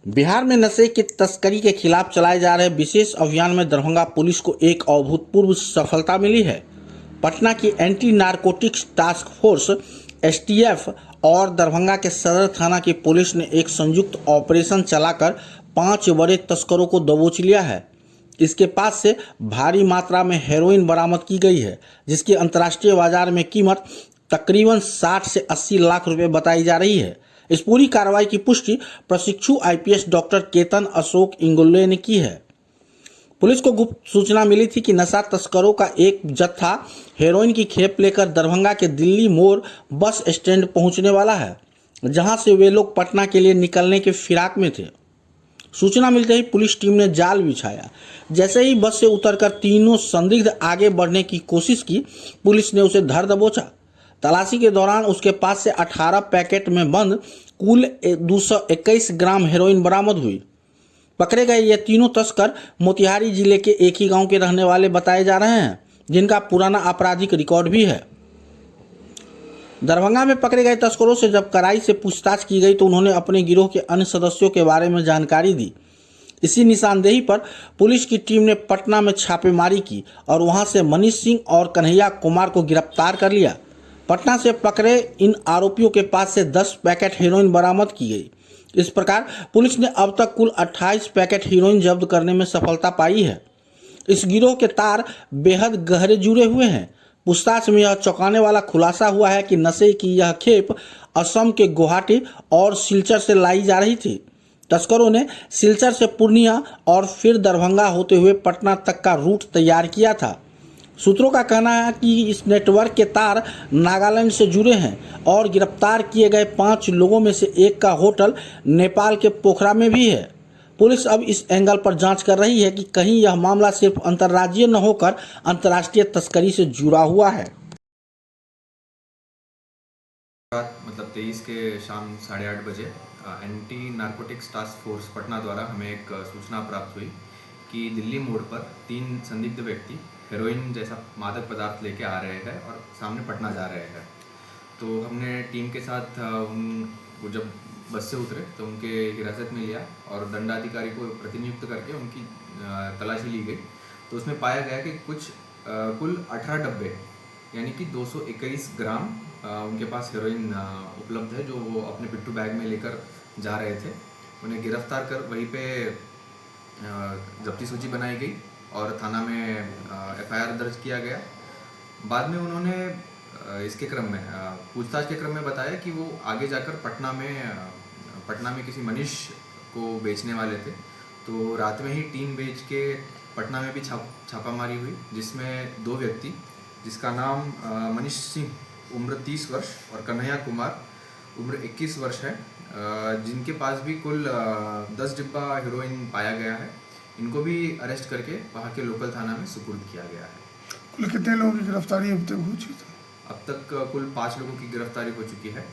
बिहार में नशे की तस्करी के खिलाफ चलाए जा रहे विशेष अभियान में दरभंगा पुलिस को एक अभूतपूर्व सफलता मिली है। पटना की anti narcotics task force STF और दरभंगा के सदर थाना की पुलिस ने एक संयुक्त ऑपरेशन चलाकर 5 बड़े तस्करों को दबोच लिया है। इसके पास से भारी मात्रा में हेरोइन बरामद की गई है, जिसकी अंतर्राष्ट्रीय बाजार में कीमत तकरीबन 60 से 80 लाख रुपए बताई जा रही है। इस पूरी कार्रवाई की पुष्टि प्रशिक्षु आईपीएस डॉक्टर केतन अशोक इंगुले ने की है। पुलिस को गुप्त सूचना मिली थी कि नशा तस्करों का एक जत्था हेरोइन की खेप लेकर दरभंगा के दिल्ली मोड़ बस स्टैंड पहुंचने वाला है, जहां से वे लोग पटना के लिए निकलने के फिराक में थे। सूचना मिलते ही पुलिस टीम ने जाल बिछाया। जैसे ही बस से उतरकर तीनों संदिग्ध आगे बढ़ने की कोशिश की, पुलिस ने उसे धर दबोचा। तलाशी के दौरान उसके पास से 18 पैकेट में बंद कुल 221 ग्राम हेरोइन बरामद हुई। पकड़े गए ये तीनों तस्कर मोतिहारी जिले के एक ही गांव के रहने वाले बताए जा रहे हैं, जिनका पुराना आपराधिक रिकॉर्ड भी है। दरभंगा में पकड़े गए तस्करों से जब कड़ाई से पूछताछ की गई तो उन्होंने अपने गिरोह के अन्य सदस्यों के बारे में जानकारी दी। इसी निशानदेही पर पुलिस की टीम ने पटना में छापेमारी की और वहां से मनीष सिंह और कन्हैया कुमार को गिरफ्तार कर लिया। पटना से पकड़े इन आरोपियों के पास से 10 पैकेट हेरोइन बरामद की गई। इस प्रकार पुलिस ने अब तक कुल 28 पैकेट हेरोइन जब्त करने में सफलता पाई है। इस गिरोह के तार बेहद गहरे जुड़े हुए हैं। पूछताछ में यह चौंकाने वाला खुलासा हुआ है कि नशे की यह खेप असम के गुवाहाटी और सिलचर से लाई जा रही थी। तस्करों ने सिलचर से पूर्णिया और फिर दरभंगा होते हुए पटना तक का रूट तैयार किया था। सूत्रों का कहना है कि इस नेटवर्क के तार नागालैंड से जुड़े हैं और गिरफ्तार किए गए 5 लोगों में से एक का होटल नेपाल के पोखरा में भी है। पुलिस अब इस एंगल पर जांच कर रही है कि कहीं यह मामला सिर्फ अंतर्राज्यीय न होकर अंतर्राष्ट्रीय तस्करी से जुड़ा हुआ है। मतलब 23 के शाम 8:30 बजे anti narcotics task force Patna द्वारा हमें एक सूचना प्राप्त हुई कि दिल्ली मोड़ पर 3 संदिग्ध व्यक्ति हेरोइन जैसा मादक पदार्थ लेके आ रहे हैं और सामने पटना जा रहे हैं। तो हमने टीम के साथ वो जब बस से उतरे तो उनके हिरासत में लिया और दंडाधिकारी को प्रतिनियुक्त करके उनकी तलाशी ली गई। तो उसमें पाया गया कि कुल 18 डब्बे यानी कि 221 ग्राम उनके पास हेरोइन उपलब्ध है, जो वो अपने पिट्ठू बैग में लेकर जा रहे थे। उन्हें गिरफ्तार कर वहीं पे जब्ती सूची बनाई गई और थाना में एफआईआर दर्ज किया गया। बाद में उन्होंने इसके क्रम में पूछताछ के क्रम में बताया कि वो आगे जाकर पटना में किसी मनीष को बेचने वाले थे। तो रात में ही टीम बेच के पटना में भी छापामारी हुई, जिसमें 2 व्यक्ति, जिसका नाम मनीष सिंह उम्र 30 वर्ष और कन्हैया कुमार उम्र 21 वर्ष है, जिनके पास भी कुल 10 डिब्बा हेरोइन पाया गया है। इनको भी अरेस्ट करके वहाँ के लोकल थाना में सुपुर्द किया गया है। कुल कितने लोगों की गिरफ्तारी अब तक हो चुकी है? अब तक कुल 5 लोगों की गिरफ्तारी हो चुकी है,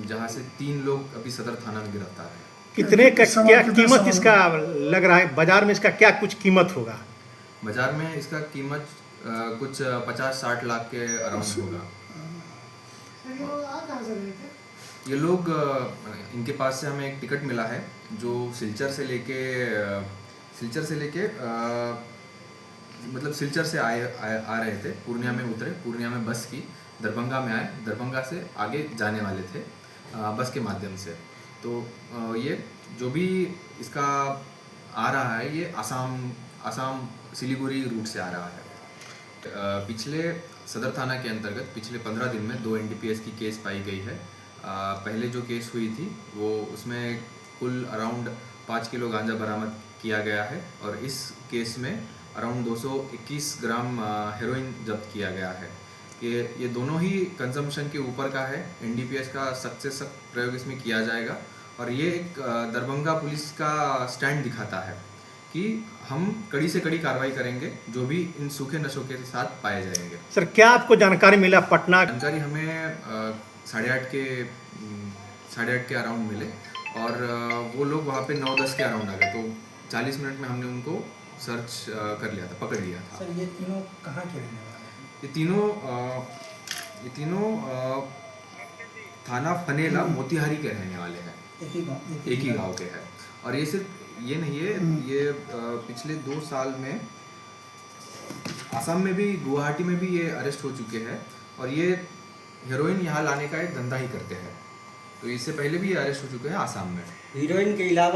जहाँ से 3 लोग अभी सदर थाना में गिरफ्तार हैं। कितने का क्या कीमत इसका लग रहा है? बाजार में इसका क्या कुछ कीमत होगा? बाजार में इसका कीमत कुछ 50-60 लाख के अराउंड होगा। ये लोग इनके पास से हमें एक टिकट मिला है जो सिलचर से लेके मतलब सिलचर से आ रहे थे, पूर्णिया में उतरे, पूर्णिया में बस की, दरभंगा में आए, दरभंगा से आगे जाने वाले थे बस के माध्यम से। तो ये जो भी इसका आ रहा है ये आसाम सिलीगुड़ी रूट से आ रहा है। पिछले सदर थाना के अंतर्गत पिछले 15 दिन में 2 एनडीपीएस की केस पाई गई है। पहले जो केस हुई थी वो उसमें कुल अराउंड 5 किलो गांजा बरामद किया गया है और इस केस में अराउंड 221 ग्राम हेरोइन जब्त किया गया है। ये दोनों ही कंजम्पशन के ऊपर का है। एनडीपीएस का सख्त से सख्त प्रयोग इसमें किया जाएगा और ये एक दरभंगा पुलिस का स्टैंड दिखाता है कि हम कड़ी से कड़ी कार्रवाई करेंगे जो भी इन सूखे नशों के साथ पाए जाएंगे। सर, क्या आपको जानकारी मिला? पटना जानकारी हमें 8:30 के अराउंड मिले और वो लोग वहाँ पे 9-10 के अराउंड आ गए। तो 40 मिनट में हमने उनको सर्च कर लिया था, पकड़ लिया था। सर, ये तीनों कहाँ के रहने वाले हैं? ये तीनों थाना फनेला मोतिहारी के रहने वाले हैं। एक ही गांव के हैं। और ये सिर्फ ये नहीं है, ये पिछले 2 साल में असम में भी, गुवाहाटी में भी ये अरेस्ट हो चुके हैं और ये हेरोइन यहाँ लाने का एक धंधा ही करते हैं। तो इससे पहले भी ये अरेस्ट हो चुके हैं आसाम में। हीरोइन के अलावा